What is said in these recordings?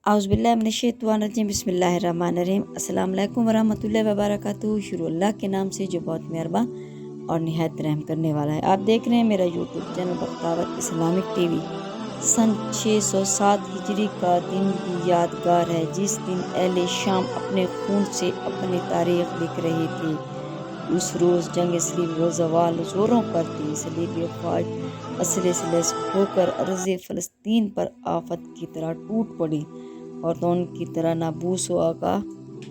اعوذ باللہ من الشیطان الرجیم، بسم اللہ الرحمن الرحیم۔ السلام علیکم ورحمۃ اللہ وبرکاتہ۔ شروع اللہ کے نام سے جو بہت مہربان اور نہایت رحم کرنے والا ہے۔ آپ دیکھ رہے ہیں میرا یوٹیوب چینل بختاور اسلامک ٹی وی۔ سن 607 ہجری کا دن بھی یادگار ہے، جس دن اہل شام اپنے خون سے اپنی تاریخ لکھ رہے تھے۔ اس روز جنگ صلیب و زوال زوروں پر تھی۔ صلیبی افواج اسلحے سے لیس ہو کر ارض فلسطین پر آفت کی طرح ٹوٹ پڑی اور دون کی طرح نابوس و آقا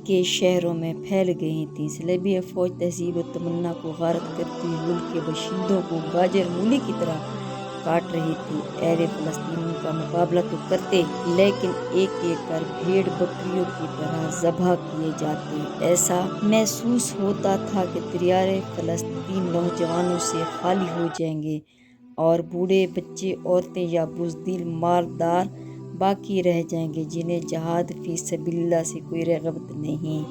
کے شہروں میں پھیل گئی تھی۔ صلیبی افواج تہذیب و تمنا کو غارت کرتی ملک کے باشندوں کو گاجر مولی کی طرح کاٹ رہی تھی۔ اہل فلسطین ان کا مقابلہ تو کرتے، لیکن ایک ایک کر بھیڑ بکریوں کی طرح ذبح کیے جاتے۔ ایسا محسوس ہوتا تھا کہ دیار فلسطین نوجوانوں سے خالی ہو جائیں گے اور بوڑھے، بچے، عورتیں یا بزدل مالدار باقی رہ جائیں گے، جنہیں جہاد فی سبیل اللہ سے کوئی رغبت نہیں۔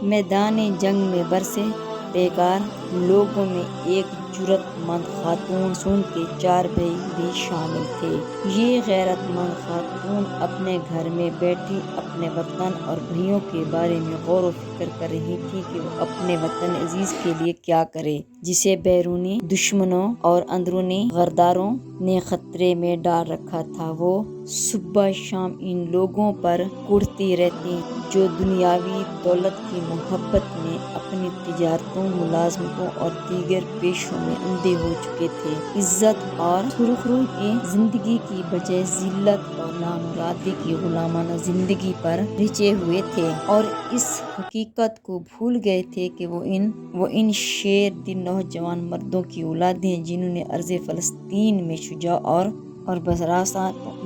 میدان جنگ میں برسے پیکار لوگوں میں ایک جرأت مند خاتون سن کے 4 بھائی بھی شامل تھے۔ یہ غیرت مند خاتون اپنے گھر میں بیٹھی اپنے وطن اور بھائیوں کے بارے میں غور و فکر کر رہی تھی کہ وہ اپنے وطن عزیز کے لیے کیا کرے، جسے بیرونی دشمنوں اور اندرونی غداروں نے خطرے میں ڈال رکھا تھا۔ وہ صبح شام ان لوگوں پر کڑھتی رہتی جو دنیاوی دولت کی محبت میں اپنی تجارتوں، ملازمتوں اور دیگر پیشوں میں اندھے ہو چکے تھے۔ عزت اور سرخرو کی زندگی کی بجائے ذلت اور نامرادی کی غلامانہ زندگی پر رچے ہوئے تھے، اور اس حقیقت کو بھول گئے تھے کہ وہ ان شیر دل نوجوان مردوں کی اولادیں ہیں جنہوں نے ارض فلسطین میں شجاع اور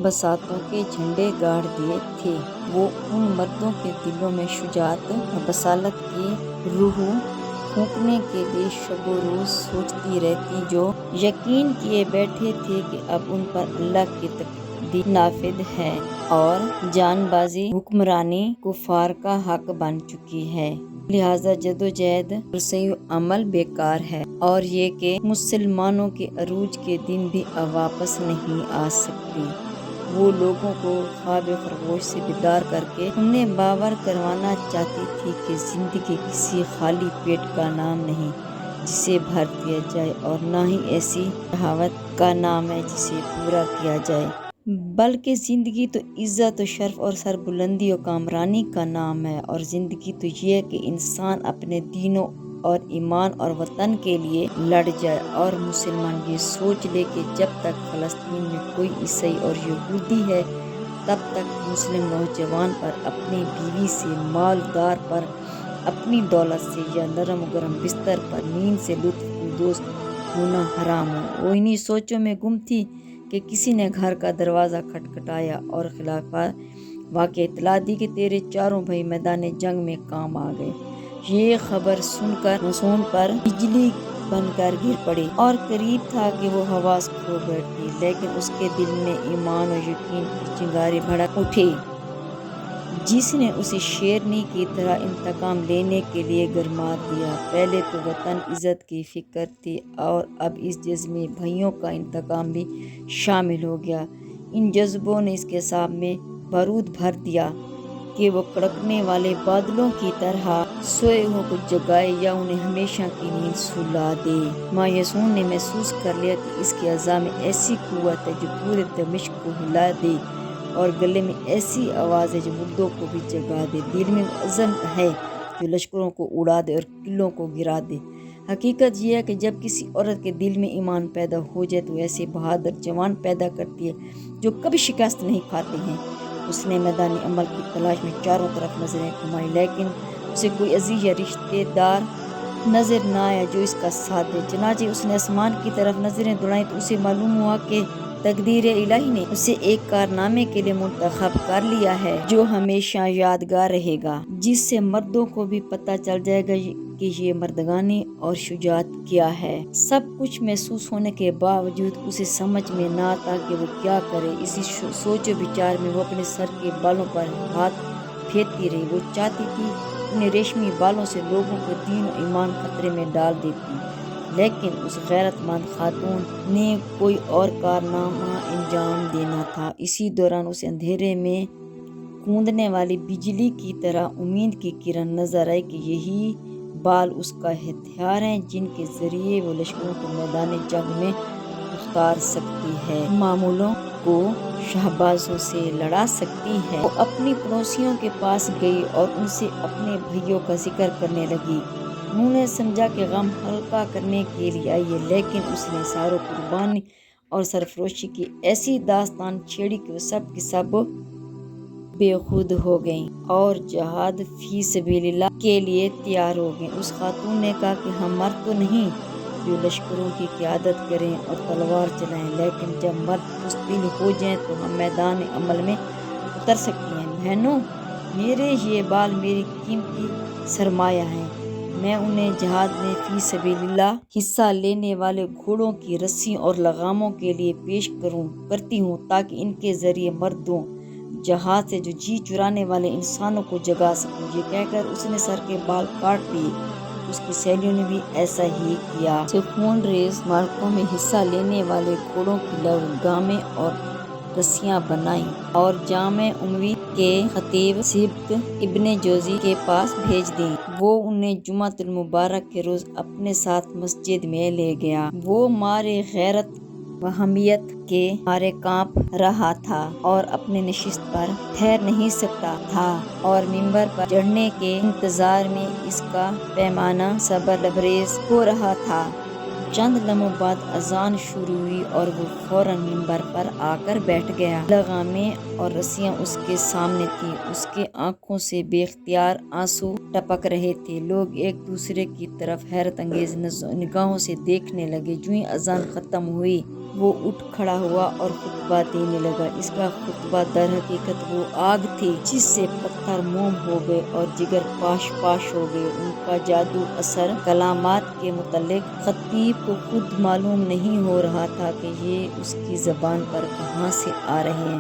بساطوں کے جھنڈے گاڑ دیے تھے۔ وہ ان مردوں کے دلوں میں شجاعت اور بسالت کی روح پھونکنے کے لیے شب و روز سوچتی رہتی، جو یقین کیے بیٹھے تھے کہ اب ان پر اللہ کی تقدیر نافذ ہے اور جان بازی حکمرانی کفار کا حق بن چکی ہے، لہذا جدوجہد اور سعی و عمل بیکار ہے، اور یہ کہ مسلمانوں کے عروج کے دن بھی اب واپس نہیں آ سکتے۔ وہ لوگوں کو خواب خرگوش سے بیدار کر کے انہیں باور کروانا چاہتی تھی کہ زندگی کسی خالی پیٹ کا نام نہیں جسے بھر دیا جائے، اور نہ ہی ایسی شہوت کا نام ہے جسے پورا کیا جائے، بلکہ زندگی تو عزت و شرف اور سربلندی و کامرانی کا نام ہے، اور زندگی تو یہ ہے کہ انسان اپنے دین اور ایمان اور وطن کے لیے لڑ جائے۔ اور مسلمان یہ سوچ لے کہ جب تک فلسطین میں کوئی عیسائی اور یہودی ہے، تب تک مسلم نوجوان پر، اپنی بیوی سے، مالدار پر، اپنی دولت سے یا نرم و گرم بستر پر نیند سے لطف اندوز ہونا حرام ہو۔ وہ انہی سوچوں میں گم تھی کہ کسی نے گھر کا دروازہ کھٹکھٹایا اور خلافہ واقع اطلاع دی کہ تیرے 4 بھائی میدان جنگ میں کام آ گئے۔ یہ خبر سن کر مسون پر بجلی بن کر گر پڑی، اور قریب تھا کہ وہ حواس کھو بیٹھتی، لیکن اس کے دل میں ایمان و یقین کی چنگاری بھڑک اٹھی جس نے اسے شیرنی کی طرح انتقام لینے کے لیے گرما دیا۔ پہلے تو وطن عزت کی فکر تھی، اور اب اس جذبے میں بھائیوں کا انتقام بھی شامل ہو گیا۔ ان جذبوں نے اس کے اعصاب میں بارود بھر دیا کہ وہ کڑکنے والے بادلوں کی طرح سوئے ہوئوں کو جگائے یا انہیں ہمیشہ کی نیند سلا دے۔ مایسون نے محسوس کر لیا کہ اس کے اعضاء میں ایسی قوت ہے جو پورے دمشق کو ہلا دے، اور گلے میں ایسی آواز ہے جو مردوں کو بھی جگا دے۔ دل میں وہ عزم ہے جو لشکروں کو اڑا دے اور قلعوں کو گرا دے۔ حقیقت یہ ہے کہ جب کسی عورت کے دل میں ایمان پیدا ہو جائے تو ایسے بہادر جوان پیدا کرتی ہے جو کبھی شکست نہیں کھاتے ہیں۔ اس نے میدان عمل کی تلاش میں چاروں طرف نظریں گھمائیں، لیکن اسے کوئی عزیز یا رشتے دار نظر نہ آیا جو اس کا ساتھ دے۔ چنانچہ اس نے آسمان کی طرف نظریں دوڑائیں تو اسے معلوم ہوا کہ تقدیر الہی نے اسے ایک کارنامے کے لیے منتخب کر لیا ہے جو ہمیشہ یادگار رہے گا، جس سے مردوں کو بھی پتہ چل جائے گا کہ یہ مردگانی اور شجاعت کیا ہے۔ سب کچھ محسوس ہونے کے باوجود اسے سمجھ میں نہ آتا کہ وہ کیا کرے۔ اسی سوچ و بچار میں وہ اپنے سر کے بالوں پر ہاتھ پھیرتی رہی۔ وہ چاہتی تھی انہیں ریشمی بالوں سے لوگوں کے دین و ایمان خطرے میں ڈال دیتی، لیکن اس غیرت مند خاتون نے کوئی اور کارنامہ انجام دینا تھا۔ اسی دوران اسے اندھیرے میں کودنے والی بجلی کی طرح امید کی کرن نظر آئی کہ یہی بال اس کا ہتھیار ہیں جن کے ذریعے وہ لشکروں کو میدان جنگ میں اتار سکتی ہے، معمولوں کو شہبازوں سے لڑا سکتی ہے۔ وہ اپنی پڑوسیوں کے پاس گئی اور ان سے اپنے بھائیوں کا ذکر کرنے لگی۔ انہوں نے سمجھا کہ غم ہلکا کرنے کے لیے آئی ہے، لیکن اس نے اظہار قربانی اور سرفروشی کی ایسی داستان چھیڑی کہ وہ سب کی سب بے خود ہو گئیں اور جہاد فی سبیل اللہ کے لیے تیار ہو گئیں۔ اس خاتون نے کہا کہ ہم مرد تو نہیں جو لشکروں کی قیادت کریں اور تلوار چلائیں، لیکن جب مرد بزدل ہو جائیں تو ہم میدان عمل میں اتر سکتی ہیں۔ بہنوں، میرے یہ بال میری قیمتی سرمایہ ہیں، میں انہیں جہاد میں فی سبیل اللہ حصہ لینے والے گھوڑوں کی رسیوں اور لگاموں کے لیے پیش کرتی ہوں تاکہ ان کے ذریعے مردوں جہاد سے جو جی چرانے والے انسانوں کو جگا سکوں۔ یہ کہہ کر اس نے سر کے بال کاٹ لیے۔ اس کی سہیلیوں نے بھی ایسا ہی کیا۔ سے خون ریز معرکوں میں حصہ لینے والے گھوڑوں کی لگامیں اور رسیاں بنائیں اور جامع اموی کے خطیب سبط ابن جوزی کے پاس بھیج دیں۔ وہ انہیں جمعۃ المبارک کے روز اپنے ساتھ مسجد میں لے گیا۔ وہ مارے غیرت و حمیت کے مارے کانپ رہا تھا اور اپنی نشست پر ٹھہر نہیں سکتا تھا اور ممبر پر چڑھنے کے انتظار میں اس کا پیمانہ صبر لبریز ہو رہا تھا۔ چند لمحوں بعد اذان شروع ہوئی اور وہ فوراً ممبر پر آ کر بیٹھ گیا۔ لگامیں اور رسیاں اس کے سامنے تھیں، اس کے آنکھوں سے بے اختیار آنسو ٹپک رہے تھے۔ لوگ ایک دوسرے کی طرف حیرت انگیز نگاہوں سے دیکھنے لگے۔ جوں ہی اذان ختم ہوئی وہ اٹھ کھڑا ہوا اور خطبہ دینے لگا۔ اس کا خطبہ در حقیقت وہ آگ تھی جس سے پتھر موم ہو گئے اور جگر پاش پاش ہو گئے۔ ان کا جادو اثر کلمات کے متعلق خطیب کو خود معلوم نہیں ہو رہا تھا کہ یہ اس کی زبان پر کہاں سے آ رہے ہیں،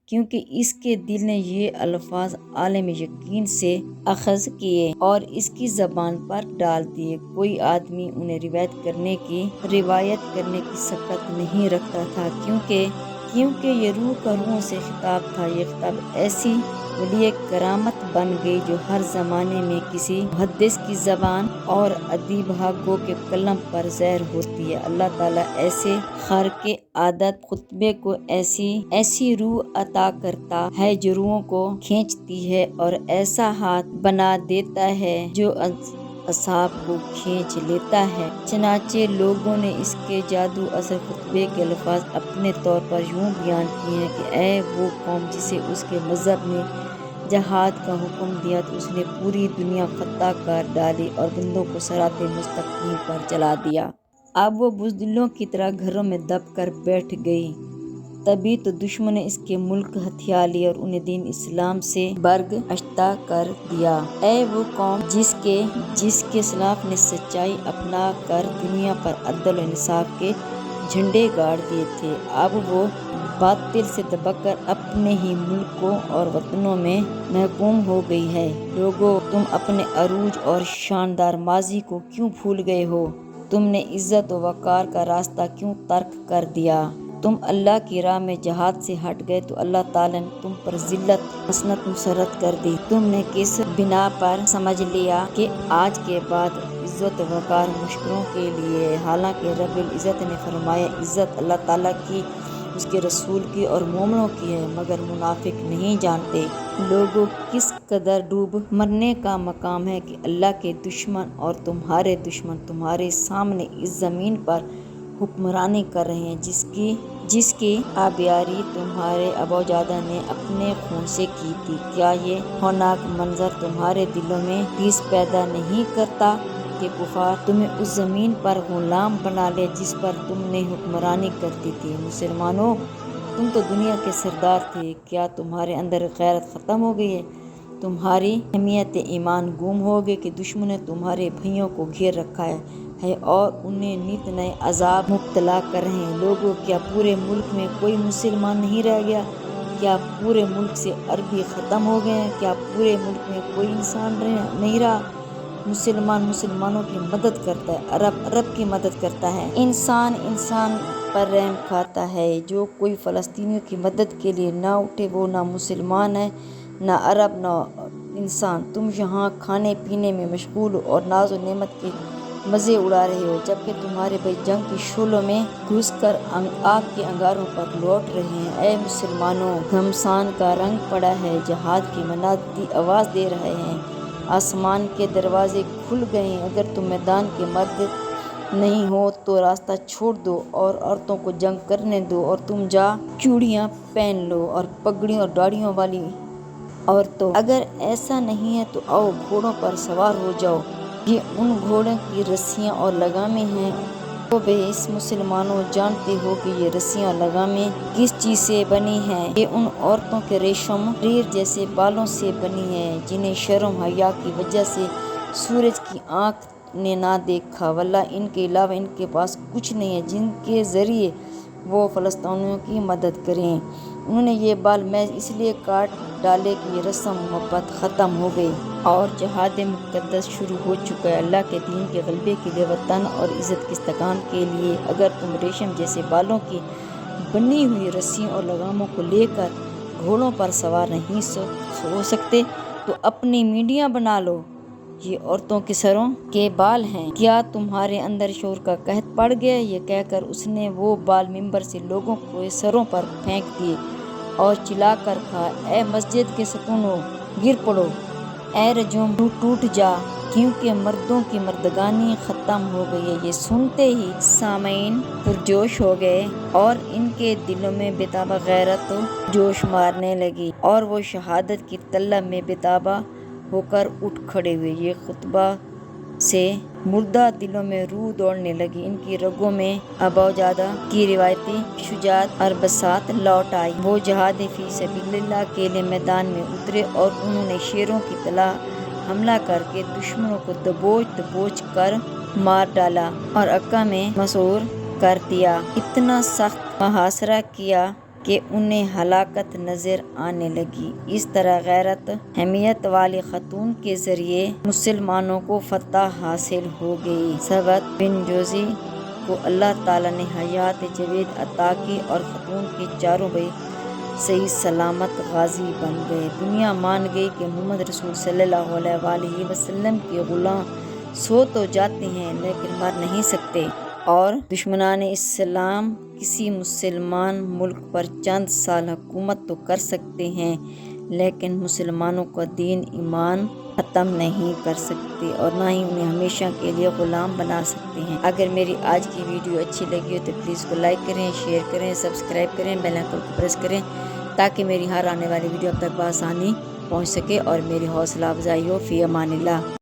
کیونکہ اس کے دل نے یہ الفاظ عالم یقین سے اخذ کیے اور اس کی زبان پر ڈال دیے۔ کوئی آدمی انہیں روایت کرنے کی سکت نہیں رکھتا تھا، کیونکہ یہ روح کا روحوں سے خطاب تھا۔ یہ خطاب ایسی ولی کرامت بن گئی جو ہر زمانے میں کسی محدث کی زبان اور ادیبہ گو کے قلم پر زہر ہوتی ہے۔ اللہ تعالیٰ ایسے خارق عادت خطبے کو ایسی روح عطا کرتا ہے جو روحوں کو کھینچتی ہے اور ایسا ہاتھ بنا دیتا ہے جو اعصاب کو کھینچ لیتا ہے۔ چنانچہ لوگوں نے اس کے جادو اثر خطبے کے الفاظ اپنے طور پر یوں بیان کیے ہیں کہ اے وہ قوم جسے اس کے مذہب نے جہاد کا حکم دیا تو اس نے پوری دنیا خطا کر ڈالی اور بندوں کو صراط مستقیم پر چلا دیا۔ اب وہ بزدلوں کی طرح گھروں میں دب کر بیٹھ گئی۔ تبھی تو دشمن نے اس کے ملک ہتھیا لیے اور انہیں دین اسلام سے برگشتہ کر دیا۔ اے وہ قوم جس کے سلاف نے سچائی اپنا کر دنیا پر عدل و انصاف کے جھنڈے گاڑ دیے تھے، اب وہ باطل سے دبک کر اپنے ہی ملکوں اور وطنوں میں محکوم ہو گئی ہے۔ لوگو، تم اپنے عروج اور شاندار ماضی کو کیوں بھول گئے ہو؟ تم نے عزت و وقار کا راستہ کیوں ترک کر دیا؟ تم اللہ کی راہ میں جہاد سے ہٹ گئے تو اللہ تعالیٰ نے تم پر ذلت مسنت مسرت کر دی۔ تم نے کس بنا پر سمجھ لیا کہ آج کے بعد عزت و وقار مشکروں کے لیے ہے؟ حالانکہ رب العزت نے فرمایا عزت اللہ تعالیٰ کی، اس کے رسول کی اور مومنوں کی ہے، مگر منافق نہیں جانتے۔ لوگوں، کس قدر ڈوب مرنے کا مقام ہے کہ اللہ کے دشمن اور تمہارے دشمن تمہارے سامنے اس زمین پر حکمرانی کر رہے ہیں جس کی آبیاری تمہارے ابوجداد نے اپنے خون سے کی تھی۔ کیا یہ ہولناک منظر تمہارے دلوں میں ٹھیس پیدا نہیں کرتا کہ کفار تمہیں اس زمین پر غلام بنا لے جس پر تم نے حکمرانی کرتی تھی؟ مسلمانوں، تم تو دنیا کے سردار تھے، کیا تمہارے اندر غیرت ختم ہو گئی ہے؟ تمہاری حمیت ایمان گم ہو گئی کہ دشمن نے تمہارے بھائیوں کو گھیر رکھا ہے اور انہیں نت نئے عذاب مبتلا کر رہے ہیں۔ لوگوں، کیا پورے ملک میں کوئی مسلمان نہیں رہ گیا؟ کیا پورے ملک سے عربی ختم ہو گئے ہیں؟ کیا پورے ملک میں کوئی انسان نہیں رہا؟ مسلمان مسلمانوں کی مدد کرتا ہے، عرب عرب کی مدد کرتا ہے، انسان پر رحم کھاتا ہے۔ جو کوئی فلسطینیوں کی مدد کے لیے نہ اٹھے وہ نہ مسلمان ہے نہ عرب نہ انسان، تم یہاں کھانے پینے میں مشغول ہو اور ناز و نعمت کے مزے اڑا رہے ہو، جبکہ تمہارے بھائی جنگ کی شعلوں میں گھس کر آگ کے انگاروں پر لوٹ رہے ہیں۔ اے مسلمانوں، گھمسان کا رنگ پڑا ہے، جہاد کی منادی آواز دے رہے ہیں، آسمان کے دروازے کھل گئے ہیں۔ اگر تم میدان کے مرد نہیں ہو تو راستہ چھوڑ دو اور عورتوں کو جنگ کرنے دو، اور تم جا چوڑیاں پہن لو اور پگڑیوں اور داڑھیوں والی عورتوں، اگر ایسا نہیں ہے تو آؤ گھوڑوں پر سوار ہو جاؤ، یہ ان گھوڑوں کی رسیاں اور لگامیں ہیں۔ او بے مسلمانوں، جانتے ہو کہ یہ رسیاں اور لگامیں کس چیز سے بنی ہیں؟ یہ ان عورتوں کے ریشم حریر جیسے بالوں سے بنی ہیں جنہیں شرم حیا کی وجہ سے سورج کی آنکھ نے نہ دیکھا، واللہ ان کے علاوہ ان کے پاس کچھ نہیں ہے جن کے ذریعے وہ فلسطینیوں کی مدد کریں۔ انہوں نے یہ بال محض اس لیے کاٹ ڈالے کہ یہ رسم محبت ختم ہو گئی اور جہاد مقدس شروع ہو چکا ہے، اللہ کے دین کے غلبے کے لیے، وطن اور عزت کے استحکام کے لیے۔ اگر تم ریشم جیسے بالوں کی بنی ہوئی رسیوں اور لگاموں کو لے کر گھوڑوں پر سوار نہیں ہو سکتے تو اپنی میڈیاں بنا لو، یہ عورتوں کے سروں کے بال ہیں۔ کیا تمہارے اندر شعور کا قحط پڑ گیا؟ یہ کہہ کر اس نے وہ بال ممبر سے لوگوں کے سروں پر پھینک دیے اور چلا کر کہا، اے مسجد کے ستونوں، گر پڑو، اے رجوع ٹوٹ جا، کیونکہ مردوں کی مردگانی ختم ہو گئی ہے۔ یہ سنتے ہی سامعین پرجوش ہو گئے اور ان کے دلوں میں بےتابہ غیرت جوش مارنے لگی اور وہ شہادت کی طلب میں بےتابہ ہو کر اٹھ کھڑے ہوئے۔ یہ خطبہ سے مردہ دلوں میں روح دوڑنے لگی، ان کی رگوں میں ابوجادہ کی روایتی شجاعت اور بساط لوٹ آئی۔ وہ جہاد فی سبیل اللہ کے لیے میدان میں اترے اور انہوں نے شیروں کی طرح حملہ کر کے دشمنوں کو دبوچ کر مار ڈالا اور عکا میں مسعور کر دیا۔ اتنا سخت محاصرہ کیا کہ انہیں ہلاکت نظر آنے لگی۔ اس طرح غیرت حمیت والی خاتون کے ذریعے مسلمانوں کو فتح حاصل ہو گئی۔ ثابت بن جوزی کو اللہ تعالیٰ نے حیات جاوید عطا کی اور خاتون کے چاروں بھائی صحیح سلامت غازی بن گئے۔ دنیا مان گئی کہ محمد رسول صلی اللہ علیہ وآلہ وسلم کے غلام سو تو جاتے ہیں لیکن مر نہیں سکتے، اور دشمنان اسلام کسی مسلمان ملک پر چند سال حکومت تو کر سکتے ہیں لیکن مسلمانوں کا دین ایمان ختم نہیں کر سکتے اور نہ ہی انہیں ہمیشہ کے لیے غلام بنا سکتے ہیں۔ اگر میری آج کی ویڈیو اچھی لگی ہو تو پلیز کو لائک کریں، شیئر کریں، سبسکرائب کریں، بیل آئیکن کو پریس کریں تاکہ میری ہر آنے والی ویڈیو اب تک بآسانی پہنچ سکے اور میری حوصلہ افزائی ہو۔ فی امان اللہ۔